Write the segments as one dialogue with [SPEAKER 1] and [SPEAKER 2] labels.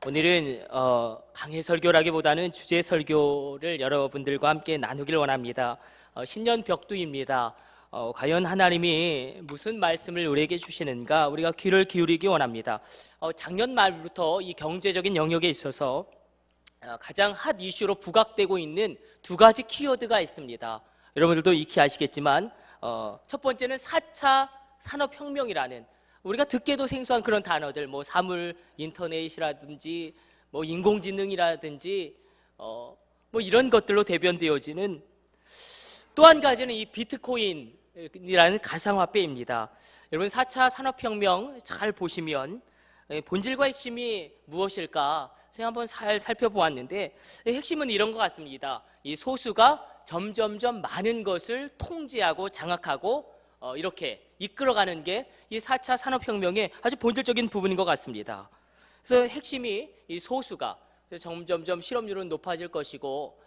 [SPEAKER 1] 오늘은 강해 설교라기보다는 주제 설교를 여러분들과 함께 나누길 원합니다. 신년 벽두입니다. 과연 하나님이 무슨 말씀을 우리에게 주시는가 우리가 귀를 기울이기 원합니다. 작년 말부터 이 경제적인 영역에 있어서 가장 핫 이슈로 부각되고 있는 두 가지 키워드가 있습니다. 여러분들도 익히 아시겠지만 첫 번째는 4차 산업혁명이라는 우리가 듣기에도 생소한 그런 단어들, 뭐 사물 인터넷이라든지 뭐 인공지능이라든지 뭐 이런 것들로 대변되어지는 또 한 가지는 이 비트코인이라는 가상화폐입니다. 여러분 4차 산업혁명 잘 보시면 본질과 핵심이 무엇일까 제가 한번 살펴보았는데 핵심은 이런 것 같습니다. 이 소수가 점점점 많은 것을 통제하고 장악하고 이렇게 이끌어가는 게 이 4차 산업혁명의 아주 본질적인 부분인 것 같습니다. 그래서 핵심이 이 소수가 점점점 실업률은 높아질 것이고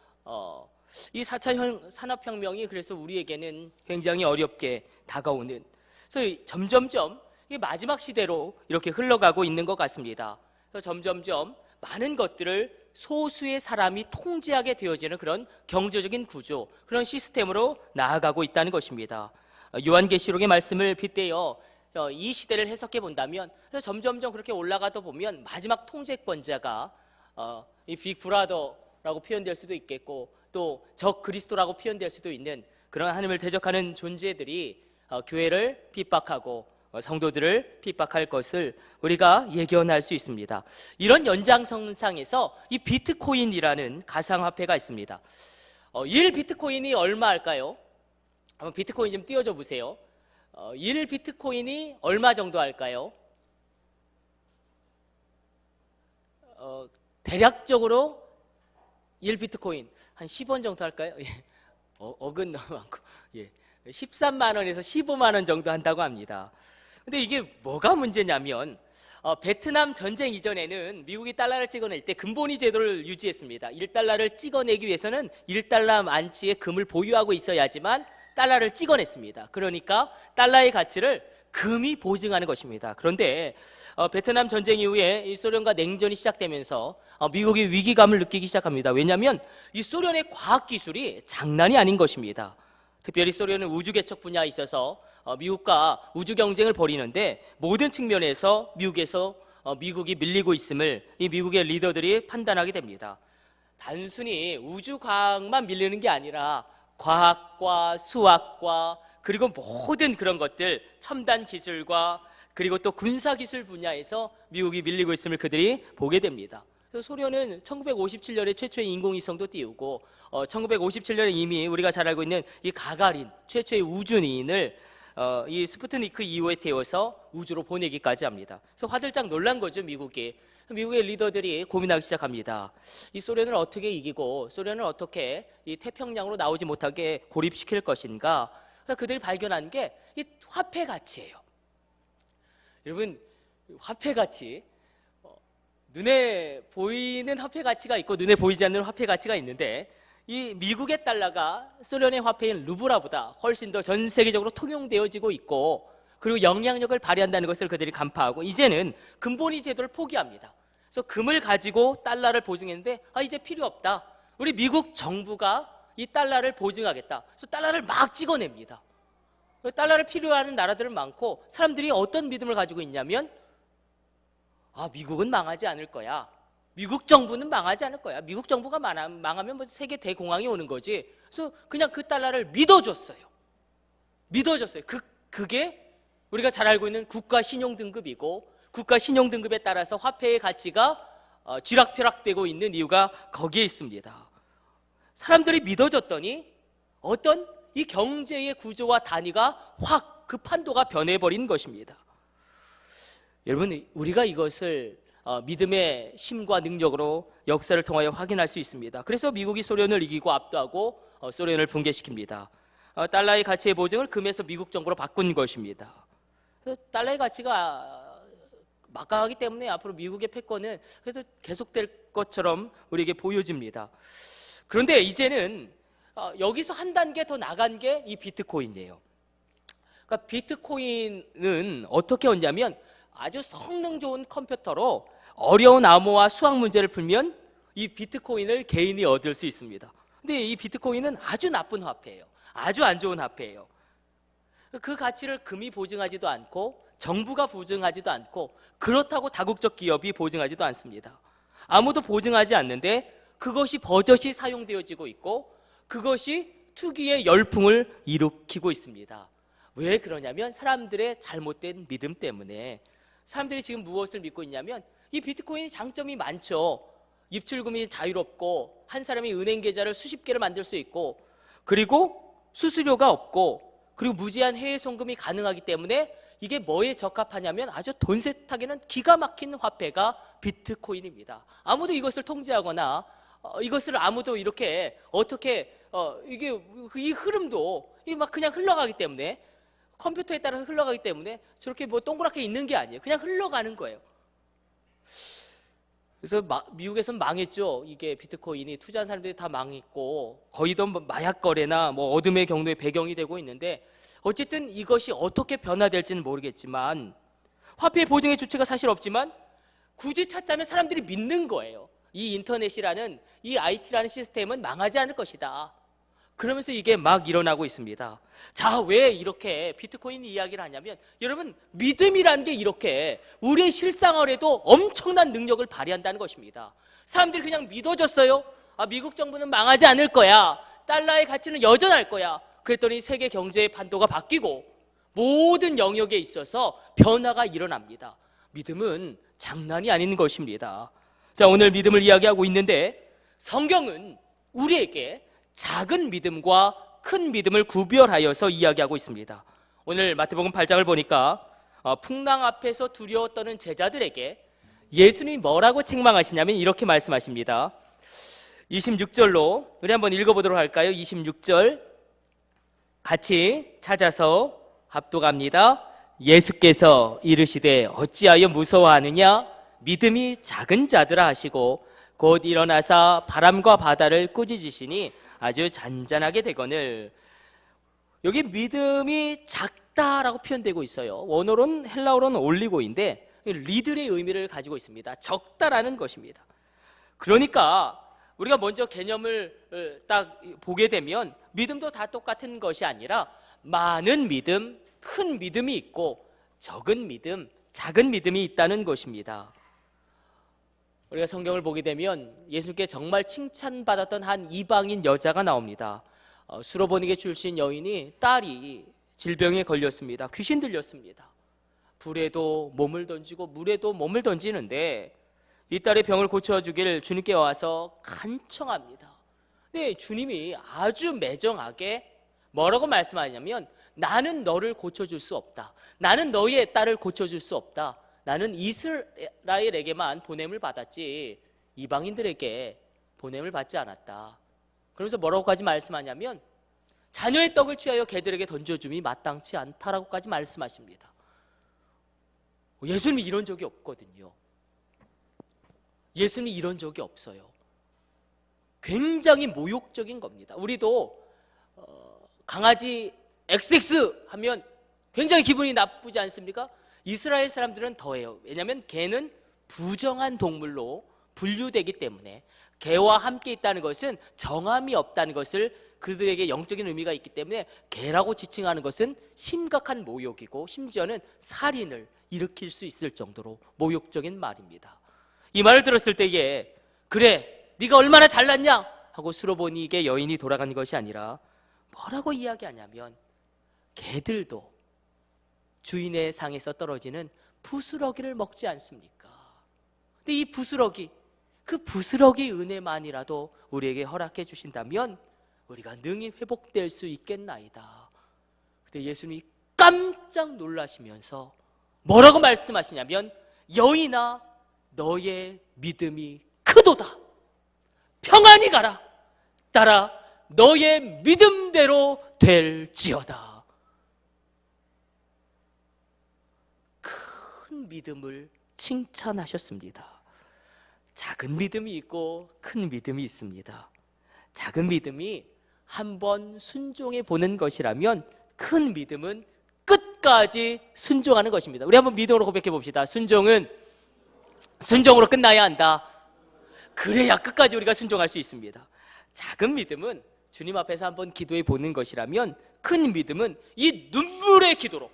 [SPEAKER 1] 이 4차 산업혁명이 그래서 우리에게는 굉장히 어렵게 다가오는, 그래서 점점점 이 마지막 시대로 이렇게 흘러가고 있는 것 같습니다. 그래서 점점점 많은 것들을 소수의 사람이 통제하게 되어지는 그런 경제적인 구조, 그런 시스템으로 나아가고 있다는 것입니다. 요한계시록의 말씀을 빗대어 이 시대를 해석해 본다면 점점점 그렇게 올라가다 보면 마지막 통제권자가 이 빅브라더라고 표현될 수도 있겠고 또 적 그리스도라고 표현될 수도 있는 그런 하나님을 대적하는 존재들이 교회를 핍박하고 성도들을 핍박할 것을 우리가 예견할 수 있습니다. 이런 연장선상에서 이 비트코인이라는 가상화폐가 있습니다. 1 비트코인이 얼마 할까요? 한번 비트코인 좀 띄워줘 보세요. 1 비트코인이 얼마 정도 할까요? 대략적으로 1 비트코인 한 10원 정도 할까요? 예. 억은 너무 많고 13만 원에서 15만 원 정도 한다고 합니다. 근데 이게 뭐가 문제냐면 베트남 전쟁 이전에는 미국이 달러를 찍어낼 때 금본위 제도를 유지했습니다. 1달러를 찍어내기 위해서는 1달러만치의 금을 보유하고 있어야지만 달러를 찍어냈습니다. 그러니까 달러의 가치를 금이 보증하는 것입니다. 그런데 베트남 전쟁 이후에 이 소련과 냉전이 시작되면서 미국이 위기감을 느끼기 시작합니다. 왜냐하면 이 소련의 과학기술이 장난이 아닌 것입니다. 특별히 소련은 우주 개척 분야에 있어서 미국과 우주 경쟁을 벌이는데 모든 측면에서 미국이 밀리고 있음을 이 미국의 리더들이 판단하게 됩니다. 단순히 우주 과학만 밀리는 게 아니라 과학과 수학과 그리고 모든 그런 것들, 첨단 기술과 그리고 또 군사 기술 분야에서 미국이 밀리고 있음을 그들이 보게 됩니다. 그래서 소련은 1957년에 최초의 인공위성도 띄우고 1957년에 이미 우리가 잘 알고 있는 이 가가린 최초의 우주인을 이 스푸트니크 2호에 태워서 우주로 보내기까지 합니다. 그래서 화들짝 놀란 거죠, 미국이. 미국의 리더들이 고민하기 시작합니다. 이 소련을 어떻게 이기고 소련을 어떻게 이 태평양으로 나오지 못하게 고립시킬 것인가. 그래서 그들이 발견한 게 이 화폐 가치예요. 여러분, 화폐 가치, 눈에 보이는 화폐 가치가 있고 눈에 보이지 않는 화폐 가치가 있는데 이 미국의 달러가 소련의 화폐인 루블라보다 훨씬 더 전 세계적으로 통용되어지고 있고 그리고 영향력을 발휘한다는 것을 그들이 간파하고 이제는 금본위 제도를 포기합니다. 그래서 금을 가지고 달러를 보증했는데 이제 필요 없다. 우리 미국 정부가 이 달러를 보증하겠다. 그래서 달러를 막 찍어냅니다. 달러를 필요하는 나라들은 많고 사람들이 어떤 믿음을 가지고 있냐면 미국은 망하지 않을 거야. 미국 정부는 망하지 않을 거야. 미국 정부가 망하면 뭐 세계 대공황이 오는 거지. 그래서 그냥 그 달러를 믿어줬어요. 그게 우리가 잘 알고 있는 국가 신용 등급이고 국가 신용 등급에 따라서 화폐의 가치가 쥐락펴락되고 있는 이유가 거기에 있습니다. 사람들이 믿어줬더니 어떤 이 경제의 구조와 단위가 확 그 판도가 변해버린 것입니다. 여러분, 우리가 이것을 믿음의 힘과 능력으로 역사를 통하여 확인할 수 있습니다. 그래서 미국이 소련을 이기고 압도하고 소련을 붕괴시킵니다. 달러의 가치의 보증을 금에서 미국 정부로 바꾼 것입니다. 달러의 가치가 막강하기 때문에 앞으로 미국의 패권은 그래도 계속될 것처럼 우리에게 보여집니다. 그런데 이제는 여기서 한 단계 더 나간 게 이 비트코인이에요. 그러니까 비트코인은 어떻게 왔냐면 아주 성능 좋은 컴퓨터로 어려운 암호화 수학 문제를 풀면 이 비트코인을 개인이 얻을 수 있습니다. 근데 이 비트코인은 아주 나쁜 화폐예요. 아주 안 좋은 화폐예요. 그 가치를 금이 보증하지도 않고 정부가 보증하지도 않고 그렇다고 다국적 기업이 보증하지도 않습니다. 아무도 보증하지 않는데 그것이 버젓이 사용되어지고 있고 그것이 투기의 열풍을 일으키고 있습니다. 왜 그러냐면 사람들의 잘못된 믿음 때문에. 사람들이 지금 무엇을 믿고 있냐면 이 비트코인이 장점이 많죠. 입출금이 자유롭고 한 사람이 은행 계좌를 수십 개를 만들 수 있고 그리고 수수료가 없고 그리고 무제한 해외 송금이 가능하기 때문에 이게 뭐에 적합하냐면 아주 돈 세탁에는 기가 막힌 화폐가 비트코인입니다. 아무도 이것을 통제하거나 이것을 아무도 이렇게 어떻게 이게 이 흐름도 막 그냥 흘러가기 때문에 컴퓨터에 따라서 흘러가기 때문에 저렇게 뭐 동그랗게 있는 게 아니에요. 그냥 흘러가는 거예요. 그래서 미국에서는 망했죠. 이게 비트코인이 투자한 사람들이 다 망했고 거의 다 마약 거래나 뭐 어둠의 경로의 배경이 되고 있는데 어쨌든 이것이 어떻게 변화될지는 모르겠지만 화폐 보증의 주체가 사실 없지만 굳이 찾자면 사람들이 믿는 거예요. 이 인터넷이라는 이 IT라는 시스템은 망하지 않을 것이다. 그러면서 이게 막 일어나고 있습니다. 자, 왜 이렇게 비트코인 이야기를 하냐면 여러분 믿음이라는 게 이렇게 우리의 실생활에도 엄청난 능력을 발휘한다는 것입니다. 사람들이 그냥 믿어졌어요. 미국 정부는 망하지 않을 거야. 달러의 가치는 여전할 거야. 그랬더니 세계 경제의 판도가 바뀌고 모든 영역에 있어서 변화가 일어납니다. 믿음은 장난이 아닌 것입니다. 자, 오늘 믿음을 이야기하고 있는데 성경은 우리에게 작은 믿음과 큰 믿음을 구별하여서 이야기하고 있습니다. 오늘 마태복음 8장을 보니까 풍랑 앞에서 두려워 떠는 제자들에게 예수님이 뭐라고 책망하시냐면 이렇게 말씀하십니다. 26절로 우리 한번 읽어보도록 할까요? 26절 같이 찾아서 합독합니다. 예수께서 이르시되 어찌하여 무서워하느냐? 믿음이 작은 자들아 하시고 곧 일어나사 바람과 바다를 꾸짖으시니 아주 잔잔하게 되거늘. 여기 믿음이 작다라고 표현되고 있어요. 원어로는 헬라어로는 올리고인데 리들의 의미를 가지고 있습니다. 적다라는 것입니다. 그러니까 우리가 먼저 개념을 딱 보게 되면 믿음도 다 똑같은 것이 아니라 많은 믿음, 큰 믿음이 있고 적은 믿음, 작은 믿음이 있다는 것입니다. 우리가 성경을 보게 되면 예수님께 정말 칭찬받았던 한 이방인 여자가 나옵니다. 수로보니게 출신 여인이 딸이 질병에 걸렸습니다. 귀신 들렸습니다. 불에도 몸을 던지고 물에도 몸을 던지는데 이 딸의 병을 고쳐주길 주님께 와서 간청합니다. 근데 주님이 아주 매정하게 뭐라고 말씀하냐면 나는 너를 고쳐줄 수 없다. 나는 너의 딸을 고쳐줄 수 없다. 나는 이스라엘에게만 보냄을 받았지 이방인들에게 보냄을 받지 않았다. 그러면서 뭐라고까지 말씀하냐면 자녀의 떡을 취하여 개들에게 던져줌이 마땅치 않다라고까지 말씀하십니다. 예수님이 이런 적이 없거든요. 예수님이 이런 적이 없어요. 굉장히 모욕적인 겁니다. 우리도 강아지 XX 하면 굉장히 기분이 나쁘지 않습니까? 이스라엘 사람들은 더해요. 왜냐하면 개는 부정한 동물로 분류되기 때문에 개와 함께 있다는 것은 정함이 없다는 것을 그들에게 영적인 의미가 있기 때문에 개라고 지칭하는 것은 심각한 모욕이고 심지어는 살인을 일으킬 수 있을 정도로 모욕적인 말입니다. 이 말을 들었을 때에 그래 네가 얼마나 잘났냐 하고 수로보니게 여인이 돌아간 것이 아니라 뭐라고 이야기하냐면 개들도 주인의 상에서 떨어지는 부스러기를 먹지 않습니까? 근데 이 부스러기, 그 부스러기 은혜만이라도 우리에게 허락해 주신다면 우리가 능히 회복될 수 있겠나이다. 그때 예수님이 깜짝 놀라시면서 뭐라고 말씀하시냐면 여인아 너의 믿음이 크도다. 평안히 가라. 따라 너의 믿음대로 될지어다. 큰 믿음을 칭찬하셨습니다. 작은 믿음이 있고 큰 믿음이 있습니다. 작은 믿음이 한번 순종해 보는 것이라면 큰 믿음은 끝까지 순종하는 것입니다. 우리 한번 믿음으로 고백해 봅시다. 순종은 순종으로 끝나야 한다. 그래야 끝까지 우리가 순종할 수 있습니다. 작은 믿음은 주님 앞에서 한번 기도해 보는 것이라면, 큰 믿음은 이 눈물의 기도로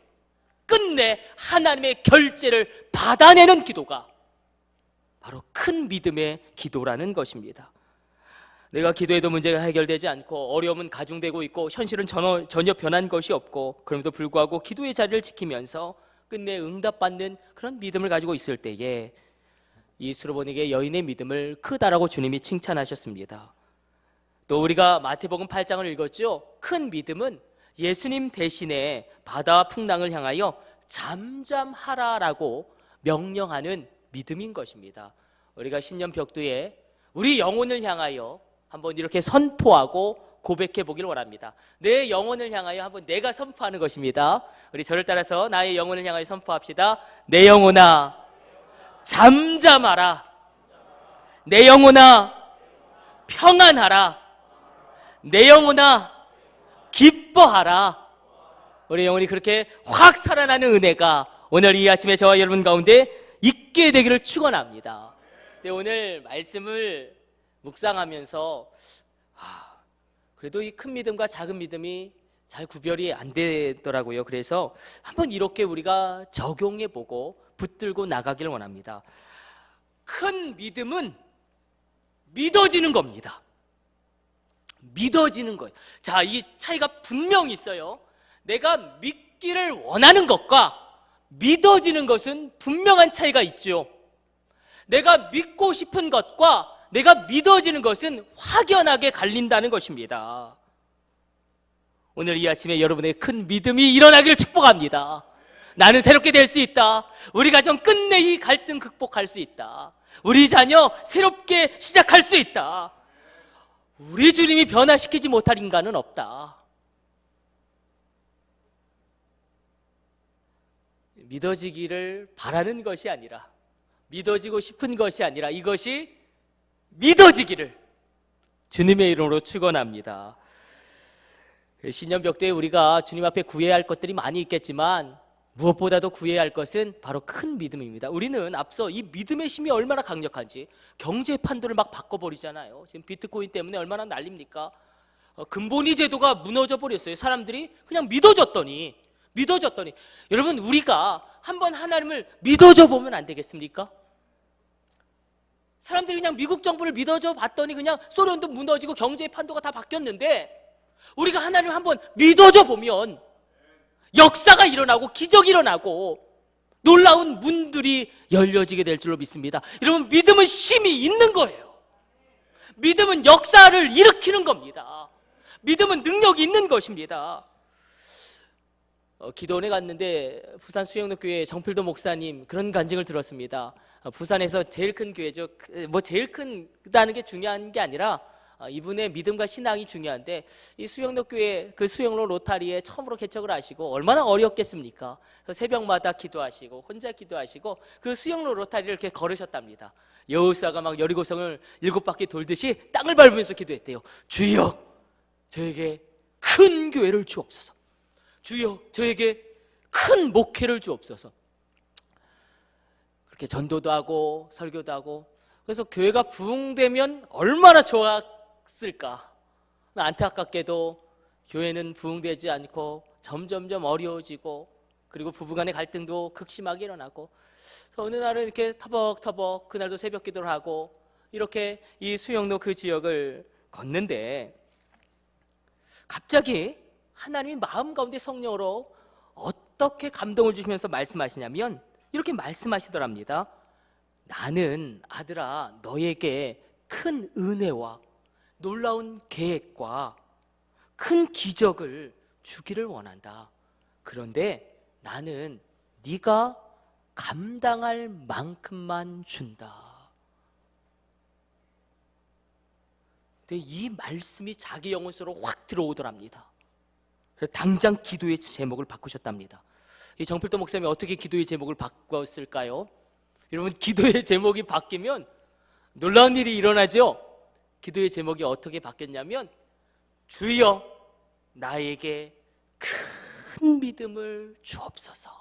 [SPEAKER 1] 끝내 하나님의 결제를 받아내는 기도가 바로 큰 믿음의 기도라는 것입니다. 내가 기도해도 문제가 해결되지 않고 어려움은 가중되고 있고 현실은 전혀 변한 것이 없고, 그럼에도 불구하고 기도의 자리를 지키면서 끝내 응답받는 그런 믿음을 가지고 있을 때에 이 수르보니게 여인의 믿음을 크다라고 주님이 칭찬하셨습니다. 또 우리가 마태복음 8장을 읽었죠. 큰 믿음은 예수님 대신에 바다와 풍랑을 향하여 잠잠하라라고 명령하는 믿음인 것입니다. 우리가 신년 벽두에 우리 영혼을 향하여 한번 이렇게 선포하고 고백해 보기를 원합니다. 내 영혼을 향하여 한번 내가 선포하는 것입니다. 우리 저를 따라서 나의 영혼을 향하여 선포합시다. 내 영혼아 잠잠하라. 내 영혼아 평안하라. 내 영혼아 기뻐하라. 우리 영혼이 그렇게 확 살아나는 은혜가 오늘 이 아침에 저와 여러분 가운데 있게 되기를 축원합니다. 네, 오늘 말씀을 묵상하면서 그래도 이 큰 믿음과 작은 믿음이 잘 구별이 안 되더라고요. 그래서 한번 이렇게 우리가 적용해보고 붙들고 나가기를 원합니다. 큰 믿음은 믿어지는 겁니다. 믿어지는 거예요. 자, 이 차이가 분명히 있어요. 내가 믿기를 원하는 것과 믿어지는 것은 분명한 차이가 있죠. 내가 믿고 싶은 것과 내가 믿어지는 것은 확연하게 갈린다는 것입니다. 오늘 이 아침에 여러분의 큰 믿음이 일어나기를 축복합니다. 나는 새롭게 될 수 있다. 우리 가정 끝내 이 갈등 극복할 수 있다. 우리 자녀 새롭게 시작할 수 있다. 우리 주님이 변화시키지 못할 인간은 없다. 믿어지기를 바라는 것이 아니라, 믿어지고 싶은 것이 아니라 이것이 믿어지기를 주님의 이름으로 축원합니다. 신년벽두에 우리가 주님 앞에 구해야 할 것들이 많이 있겠지만 무엇보다도 구해야 할 것은 바로 큰 믿음입니다. 우리는 앞서 이 믿음의 힘이 얼마나 강력한지 경제 판도를 막 바꿔버리잖아요. 지금 비트코인 때문에 얼마나 난립니까? 근본위 제도가 무너져 버렸어요. 사람들이 그냥 믿어졌더니 여러분, 우리가 한번 하나님을 믿어줘 보면 안 되겠습니까? 사람들이 그냥 미국 정부를 믿어줘 봤더니 그냥 소련도 무너지고 경제의 판도가 다 바뀌었는데, 우리가 하나님을 한번 믿어줘 보면 역사가 일어나고 기적이 일어나고 놀라운 문들이 열려지게 될 줄로 믿습니다. 여러분, 믿음은 힘이 있는 거예요. 믿음은 역사를 일으키는 겁니다. 믿음은 능력이 있는 것입니다. 기도원에 갔는데 부산 수영로교회 정필도 목사님 그런 간증을 들었습니다. 부산에서 제일 큰 교회죠. 뭐 제일 크다는 게 중요한 게 아니라 이분의 믿음과 신앙이 중요한데, 이 수영로교회 그 수영로 로타리에 처음으로 개척을 하시고 얼마나 어렵겠습니까? 그래서 새벽마다 기도하시고 혼자 기도하시고 그 수영로 로타리를 이렇게 걸으셨답니다. 여호수아가 막 여리고성을 7바퀴 돌듯이 땅을 밟으면서 기도했대요. 주여, 저에게 큰 교회를 주옵소서. 주여, 저에게 큰 목회를 주옵소서. 그렇게 전도도 하고 설교도 하고, 그래서 교회가 부흥되면 얼마나 좋았을까. 안타깝게도 교회는 부흥되지 않고 점점점 어려워지고, 그리고 부부간의 갈등도 극심하게 일어나고, 그래서 어느 날은 이렇게 터벅터벅 그날도 새벽 기도를 하고 이렇게 이 수영로 그 지역을 걷는데, 갑자기 하나님이 마음 가운데 성령으로 어떻게 감동을 주시면서 말씀하시냐면 이렇게 말씀하시더랍니다. 나는 아들아 너에게 큰 은혜와 놀라운 계획과 큰 기적을 주기를 원한다. 그런데 나는 네가 감당할 만큼만 준다. 근데 이 말씀이 자기 영혼 속으로 확 들어오더랍니다. 그래서 당장 기도의 제목을 바꾸셨답니다. 이 정필도 목사님이 어떻게 기도의 제목을 바꿨을까요? 여러분, 기도의 제목이 바뀌면 놀라운 일이 일어나죠. 기도의 제목이 어떻게 바뀌었냐면, 주여 나에게 큰 믿음을 주옵소서.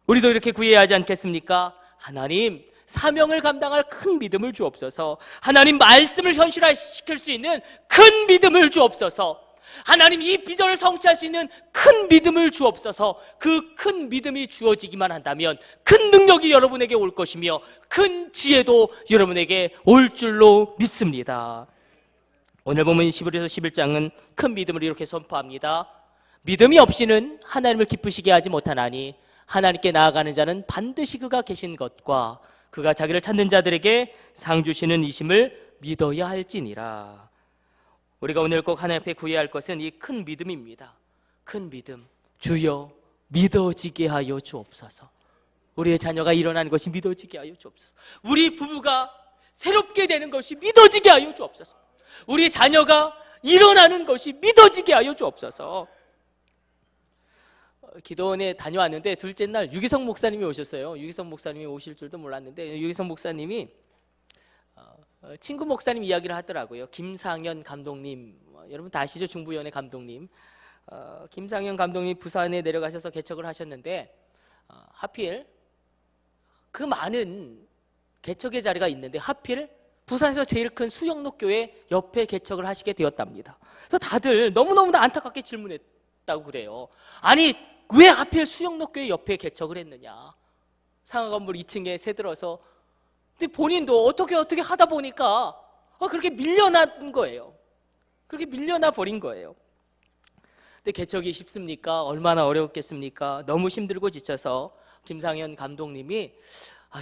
[SPEAKER 1] 우리도 이렇게 구해야 하지 않겠습니까? 하나님, 사명을 감당할 큰 믿음을 주옵소서. 하나님, 말씀을 현실화시킬 수 있는 큰 믿음을 주옵소서. 하나님, 이 비전을 성취할 수 있는 큰 믿음을 주옵소서. 그 큰 믿음이 주어지기만 한다면 큰 능력이 여러분에게 올 것이며 큰 지혜도 여러분에게 올 줄로 믿습니다. 오늘 보면 11에서 11장은 큰 믿음을 이렇게 선포합니다. 믿음이 없이는 하나님을 기쁘시게 하지 못하나니 하나님께 나아가는 자는 반드시 그가 계신 것과 그가 자기를 찾는 자들에게 상 주시는 이심을 믿어야 할지니라. 우리가 오늘 꼭 하나님 앞에 구해야 할 것은 이 큰 믿음입니다. 큰 믿음. 주여 믿어지게 하여 주옵소서. 우리의 자녀가 일어나는 것이 믿어지게 하여 주옵소서. 우리 부부가 새롭게 되는 것이 믿어지게 하여 주옵소서. 우리 자녀가 일어나는 것이 믿어지게 하여 주옵소서. 기도원에 다녀왔는데 둘째 날 유기성 목사님이 오셨어요. 유기성 목사님이 오실 줄도 몰랐는데 유기성 목사님이 친구 목사님 이야기를 하더라고요. 김상현 감독님, 여러분 다 아시죠? 중부위원회 감독님. 김상현 감독님 부산에 내려가셔서 개척을 하셨는데 하필 그 많은 개척의 자리가 있는데 하필 부산에서 제일 큰 수영록교회 옆에 개척을 하시게 되었답니다. 그래서 다들 너무너무 안타깝게 질문했다고 그래요. 아니 왜 하필 수영록교회 옆에 개척을 했느냐. 상하 건물 2층에 새들어서. 근데 본인도 어떻게 하다 보니까 그렇게 밀려난 거예요. 그렇게 밀려나 버린 거예요. 근데 개척이 쉽습니까? 얼마나 어려웠겠습니까? 너무 힘들고 지쳐서 김상현 감독님이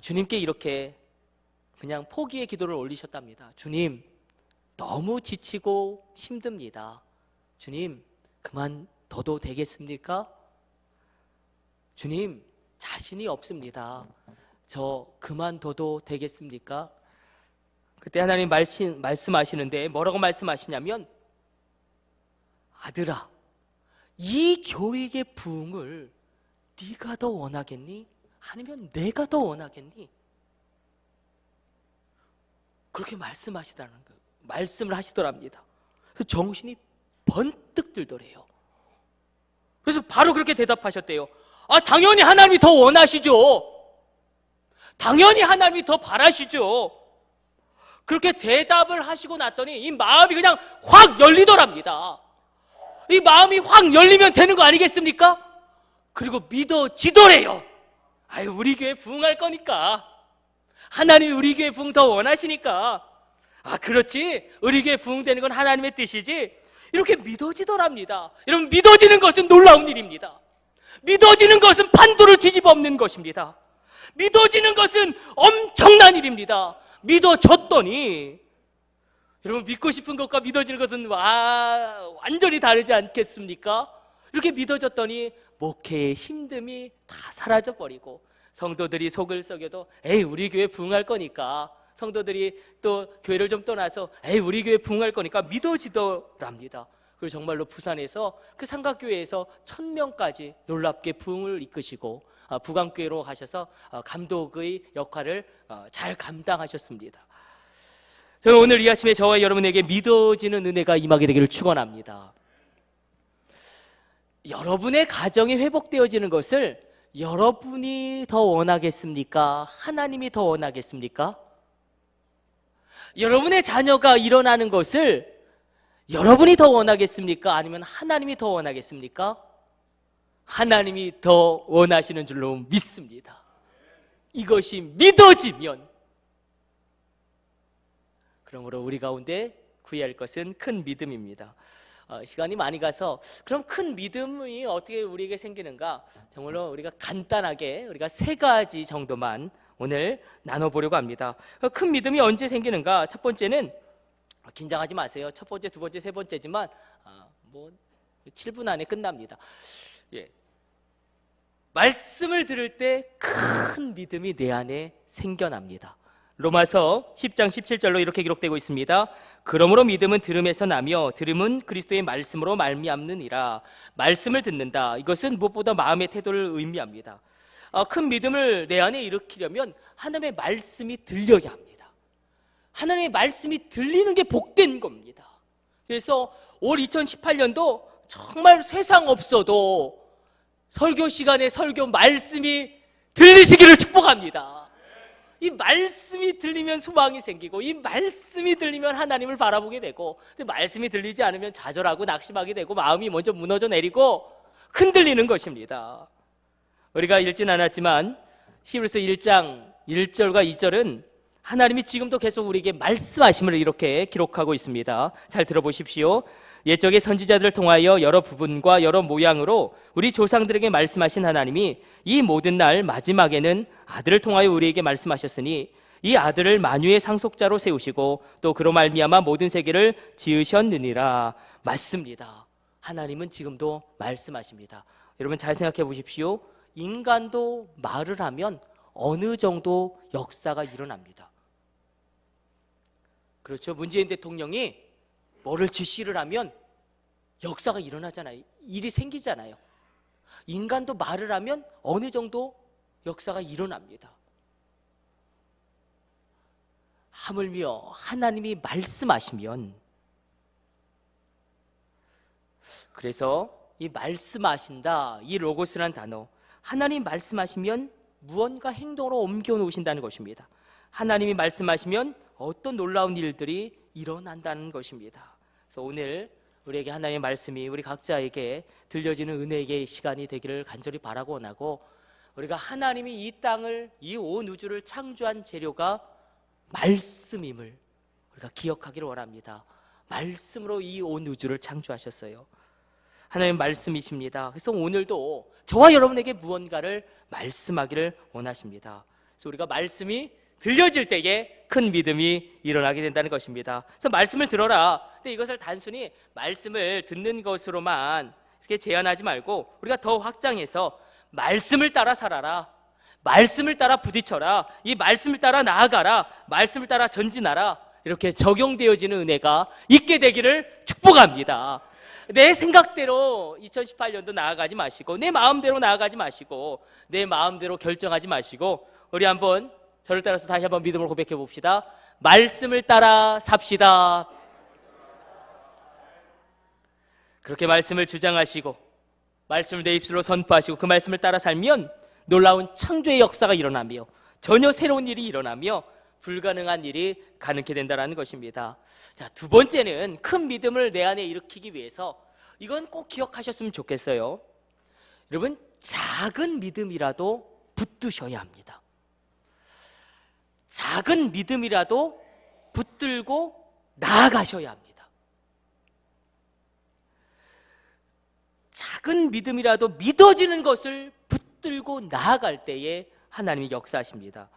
[SPEAKER 1] 주님께 이렇게 그냥 포기의 기도를 올리셨답니다. 주님, 너무 지치고 힘듭니다. 주님, 그만둬도 되겠습니까? 주님, 자신이 없습니다. 저 그만둬도 되겠습니까? 그때 하나님 말씀하시는데 뭐라고 말씀하시냐면, 아들아, 이 교회의 부흥을 네가 더 원하겠니? 아니면 내가 더 원하겠니? 그렇게 말씀을 하시더랍니다. 그래서 정신이 번뜩 들더래요. 그래서 바로 그렇게 대답하셨대요. 당연히 하나님이 더 원하시죠. 당연히 하나님이 더 바라시죠. 그렇게 대답을 하시고 났더니 이 마음이 그냥 확 열리더랍니다. 이 마음이 확 열리면 되는 거 아니겠습니까? 그리고 믿어지더래요. 우리 교회 부흥할 거니까, 하나님이 우리 교회 부흥 더 원하시니까, 그렇지, 우리 교회 부흥되는 건 하나님의 뜻이지, 이렇게 믿어지더랍니다. 여러분, 믿어지는 것은 놀라운 일입니다. 믿어지는 것은 판도를 뒤집어 엎는 것입니다. 믿어지는 것은 엄청난 일입니다. 믿어졌더니, 여러분, 믿고 싶은 것과 믿어지는 것은 완전히 다르지 않겠습니까? 이렇게 믿어졌더니 목회의 힘듦이 다 사라져버리고, 성도들이 속을 썩여도 우리 교회 부흥할 거니까, 성도들이 또 교회를 좀 떠나서 우리 교회 부흥할 거니까 믿어지더랍니다. 그리고 정말로 부산에서 그 삼각교회에서 1000명까지 놀랍게 부흥을 이끄시고 부강교회로 가셔서 감독의 역할을 잘 감당하셨습니다. 저는 오늘 이 아침에 저와 여러분에게 믿어지는 은혜가 임하게 되기를 축원합니다. 여러분의 가정이 회복되어지는 것을 여러분이 더 원하겠습니까? 하나님이 더 원하겠습니까? 여러분의 자녀가 일어나는 것을 여러분이 더 원하겠습니까? 아니면 하나님이 더 원하겠습니까? 하나님이 더 원하시는 줄로 믿습니다. 이것이 믿어지면, 그러므로 우리 가운데 구해야 할 것은 큰 믿음입니다. 시간이 많이 가서 그럼 큰 믿음이 어떻게 우리에게 생기는가? 정말로 우리가 간단하게 우리가 3가지 정도만 오늘 나눠보려고 합니다. 큰 믿음이 언제 생기는가? 첫 번째는, 긴장하지 마세요. 첫 번째, 두 번째, 세 번째지만 7분 안에 끝납니다. 말씀을 들을 때 큰 믿음이 내 안에 생겨납니다. 로마서 10장 17절로 이렇게 기록되고 있습니다. 그러므로 믿음은 들음에서 나며 들음은 그리스도의 말씀으로 말미암느니라. 말씀을 듣는다. 이것은 무엇보다 마음의 태도를 의미합니다. 큰 믿음을 내 안에 일으키려면 하나님의 말씀이 들려야 합니다. 하나님의 말씀이 들리는 게 복된 겁니다. 그래서 올 2018년도 정말 세상 없어도 설교 시간에 설교 말씀이 들리시기를 축복합니다. 이 말씀이 들리면 소망이 생기고, 이 말씀이 들리면 하나님을 바라보게 되고, 근데 말씀이 들리지 않으면 좌절하고 낙심하게 되고, 마음이 먼저 무너져 내리고 흔들리는 것입니다. 우리가 읽진 않았지만 히브리서 1장 1절과 2절은 하나님이 지금도 계속 우리에게 말씀하심을 이렇게 기록하고 있습니다. 잘 들어보십시오. 옛적의 선지자들을 통하여 여러 부분과 여러 모양으로 우리 조상들에게 말씀하신 하나님이 이 모든 날 마지막에는 아들을 통하여 우리에게 말씀하셨으니 이 아들을 만유의 상속자로 세우시고 또 그로 말미암아 모든 세계를 지으셨느니라. 맞습니다. 하나님은 지금도 말씀하십니다. 여러분 잘 생각해 보십시오. 인간도 말을 하면 어느 정도 역사가 일어납니다. 그렇죠. 문재인 대통령이 뭐를 지시를 하면 역사가 일어나잖아요. 일이 생기잖아요. 인간도 말을 하면 어느 정도 역사가 일어납니다. 하물며 하나님이 말씀하시면, 그래서 이 말씀하신다, 이 로고스란 단어, 하나님 말씀하시면 무언가 행동으로 옮겨 놓으신다는 것입니다. 하나님이 말씀하시면 어떤 놀라운 일들이 일어난다는 것입니다. 그래서 오늘 우리에게 하나님의 말씀이 우리 각자에게 들려지는 은혜의 시간이 되기를 간절히 바라고 원하고, 우리가 하나님이 이 땅을, 이 온 우주를 창조한 재료가 말씀임을 우리가 기억하기를 원합니다. 말씀으로 이 온 우주를 창조하셨어요. 하나님 말씀이십니다. 그래서 오늘도 저와 여러분에게 무언가를 말씀하기를 원하십니다. 그래서 우리가 말씀이 들려질 때에 큰 믿음이 일어나게 된다는 것입니다. 그래서 말씀을 들어라. 근데 이것을 단순히 말씀을 듣는 것으로만 이렇게 제한하지 말고 우리가 더 확장해서 말씀을 따라 살아라. 말씀을 따라 부딪혀라. 이 말씀을 따라 나아가라. 말씀을 따라 전진하라. 이렇게 적용되어지는 은혜가 있게 되기를 축복합니다. 내 생각대로 2018년도 나아가지 마시고, 내 마음대로 나아가지 마시고, 내 마음대로 결정하지 마시고, 우리 한번 저를 따라서 다시 한번 믿음을 고백해 봅시다. 말씀을 따라 삽시다. 그렇게 말씀을 주장하시고 말씀을 내 입술로 선포하시고 그 말씀을 따라 살면 놀라운 창조의 역사가 일어나며 전혀 새로운 일이 일어나며 불가능한 일이 가능케 된다는 것입니다. 자, 두 번째는 큰 믿음을 내 안에 일으키기 위해서 이건 꼭 기억하셨으면 좋겠어요. 여러분, 작은 믿음이라도 붙드셔야 합니다. 작은 믿음이라도 붙들고 나아가셔야 합니다. 작은 믿음이라도 믿어지는 것을 붙들고 나아갈 때에 하나님이 역사하십니다.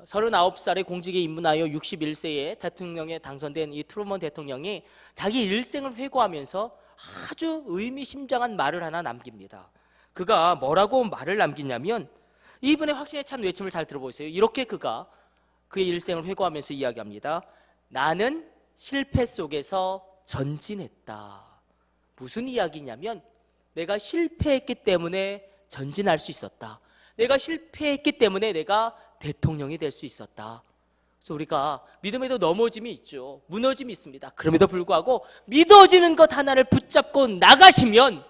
[SPEAKER 1] 39살에 공직에 입문하여 61세에 대통령에 당선된 이 트루먼 대통령이 자기 일생을 회고하면서 아주 의미심장한 말을 하나 남깁니다. 그가 뭐라고 말을 남기냐면, 이분의 확신에 찬 외침을 잘 들어보세요. 이렇게 그가 그의 일생을 회고하면서 이야기합니다. 나는 실패 속에서 전진했다. 무슨 이야기냐면, 내가 실패했기 때문에 전진할 수 있었다. 내가 실패했기 때문에 내가 대통령이 될 수 있었다. 그래서 우리가 믿음에도 넘어짐이 있죠. 무너짐이 있습니다. 그럼에도 불구하고 믿어지는 것 하나를 붙잡고 나가시면,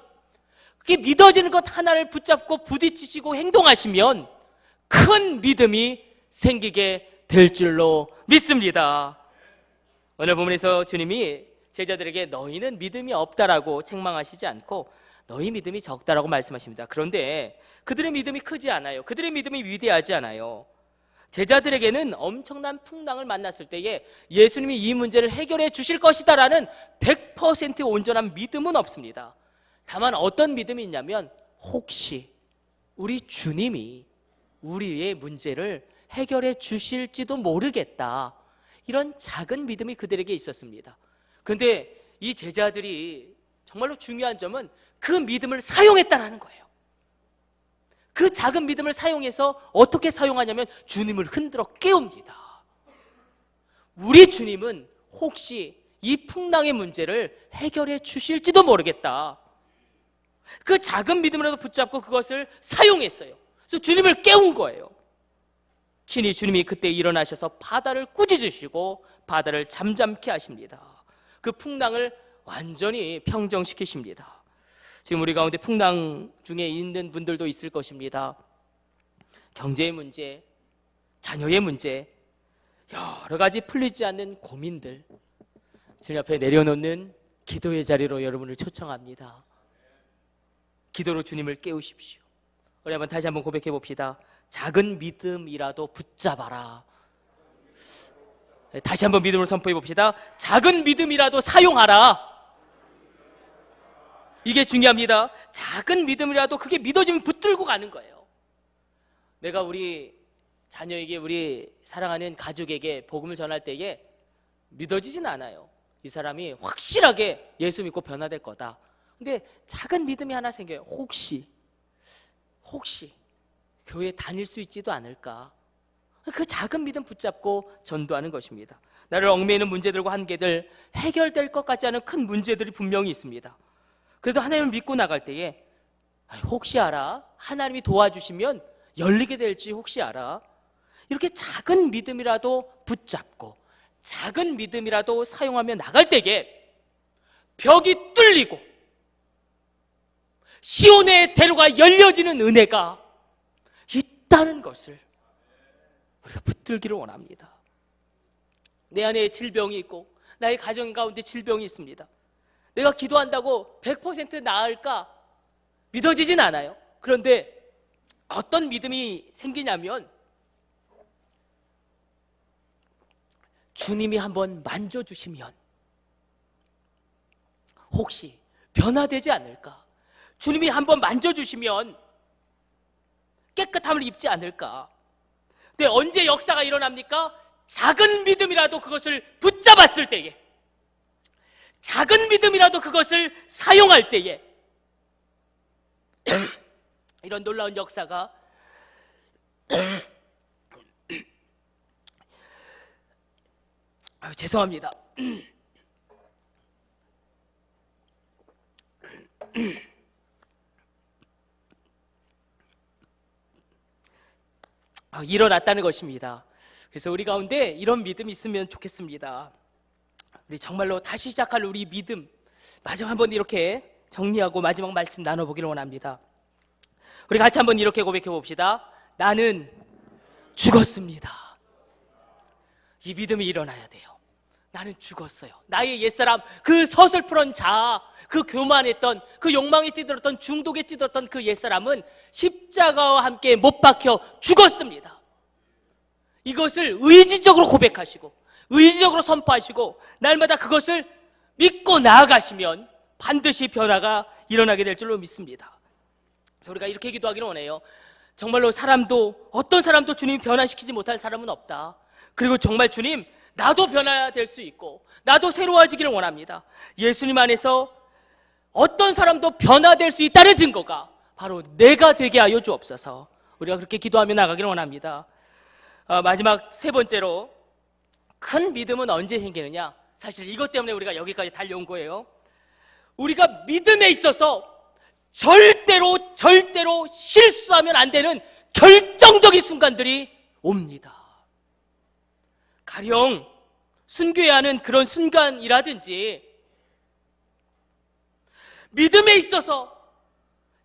[SPEAKER 1] 그게 믿어지는 것 하나를 붙잡고 부딪히시고 행동하시면 큰 믿음이 생기게 될 줄로 믿습니다. 오늘 본문에서 주님이 제자들에게 너희는 믿음이 없다라고 책망하시지 않고 너희 믿음이 적다라고 말씀하십니다. 그런데 그들의 믿음이 크지 않아요. 그들의 믿음이 위대하지 않아요. 제자들에게는 엄청난 풍랑을 만났을 때에 예수님이 이 문제를 해결해 주실 것이다라는 100% 온전한 믿음은 없습니다. 다만 어떤 믿음이 있냐면, 혹시 우리 주님이 우리의 문제를 해결해 주실지도 모르겠다, 이런 작은 믿음이 그들에게 있었습니다. 그런데 이 제자들이 정말로 중요한 점은 그 믿음을 사용했다는 거예요. 그 작은 믿음을 사용해서 어떻게 사용하냐면 주님을 흔들어 깨웁니다. 우리 주님은 혹시 이 풍랑의 문제를 해결해 주실지도 모르겠다. 그 작은 믿음이라도 붙잡고 그것을 사용했어요. 그래서 주님을 깨운 거예요. 친히 주님이 그때 일어나셔서 바다를 꾸짖으시고 바다를 잠잠케 하십니다. 그 풍랑을 완전히 평정시키십니다. 지금 우리 가운데 풍랑 중에 있는 분들도 있을 것입니다. 경제의 문제, 자녀의 문제, 여러 가지 풀리지 않는 고민들, 주님 앞에 내려놓는 기도의 자리로 여러분을 초청합니다. 기도로 주님을 깨우십시오. 우리 한번 다시 한번 고백해 봅시다. 작은 믿음이라도 붙잡아라. 다시 한번 믿음을 선포해 봅시다. 작은 믿음이라도 사용하라. 이게 중요합니다. 작은 믿음이라도 그게 믿어지면 붙들고 가는 거예요. 내가 우리 자녀에게, 우리 사랑하는 가족에게 복음을 전할 때에 믿어지진 않아요. 이 사람이 확실하게 예수 믿고 변화될 거다. 근데 작은 믿음이 하나 생겨요. 혹시 교회 다닐 수 있지도 않을까. 그 작은 믿음 붙잡고 전도하는 것입니다. 나를 얽매이는 문제들과 한계들, 해결될 것 같지 않은 큰 문제들이 분명히 있습니다. 그래도 하나님을 믿고 나갈 때에 혹시 알아? 하나님이 도와주시면 열리게 될지 혹시 알아? 이렇게 작은 믿음이라도 붙잡고 작은 믿음이라도 사용하며 나갈 때에 벽이 뚫리고 시온의 대로가 열려지는 은혜가 있다는 것을 우리가 붙들기를 원합니다. 내 안에 질병이 있고 나의 가정 가운데 질병이 있습니다. 내가 기도한다고 100% 나을까? 믿어지진 않아요. 그런데 어떤 믿음이 생기냐면 주님이 한번 만져주시면 혹시 변화되지 않을까? 주님이 한번 만져주시면 깨끗함을 입지 않을까? 근데 언제 역사가 일어납니까? 작은 믿음이라도 그것을 붙잡았을 때에, 작은 믿음이라도 그것을 사용할 때에 이런 놀라운 역사가 죄송합니다. 일어났다는 것입니다. 그래서 우리 가운데 이런 믿음이 있으면 좋겠습니다. 우리 정말로 다시 시작할 우리 믿음, 마지막 한번 이렇게 정리하고 마지막 말씀 나눠보기를 원합니다. 우리 같이 한번 이렇게 고백해 봅시다. 나는 죽었습니다. 이 믿음이 일어나야 돼요. 나는 죽었어요. 나의 옛사람, 그 서슬프런 자아, 그 교만했던, 그 욕망에 찌들었던, 중독에 찌들었던 그 옛사람은 십자가와 함께 못 박혀 죽었습니다. 이것을 의지적으로 고백하시고 의지적으로 선포하시고 날마다 그것을 믿고 나아가시면 반드시 변화가 일어나게 될 줄로 믿습니다. 그래서 우리가 이렇게 기도하기를 원해요. 정말로 어떤 사람도 주님이 변화시키지 못할 사람은 없다. 그리고 정말 주님, 나도 변화될 수 있고 나도 새로워지기를 원합니다. 예수님 안에서 어떤 사람도 변화될 수 있다는 증거가 바로 내가 되게 하여 주옵소서. 우리가 그렇게 기도하며 나가기를 원합니다. 마지막 세 번째로, 큰 믿음은 언제 생기느냐? 사실 이것 때문에 우리가 여기까지 달려온 거예요. 우리가 믿음에 있어서 절대로 실수하면 안 되는 결정적인 순간들이 옵니다. 가령 순교해야 하는 그런 순간이라든지, 믿음에 있어서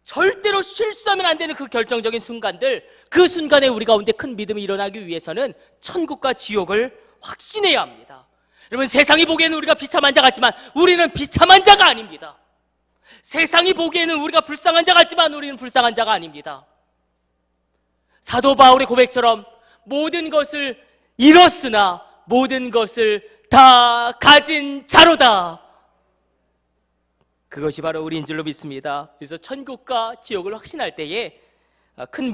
[SPEAKER 1] 절대로 실수하면 안 되는 그 결정적인 순간들, 그 순간에 우리 가운데 큰 믿음이 일어나기 위해서는 천국과 지옥을 확신해야 합니다. 여러분, 세상이 보기에는 우리가 비참한 자 같지만 우리는 비참한 자가 아닙니다. 세상이 보기에는 우리가 불쌍한 자 같지만 우리는 불쌍한 자가 아닙니다. 사도 바울의 고백처럼 모든 것을 잃었으나 모든 것을 다 가진 자로다. 그것이 바로 우리인 줄로 믿습니다. 그래서 천국과 지옥을 확신할 때에 큰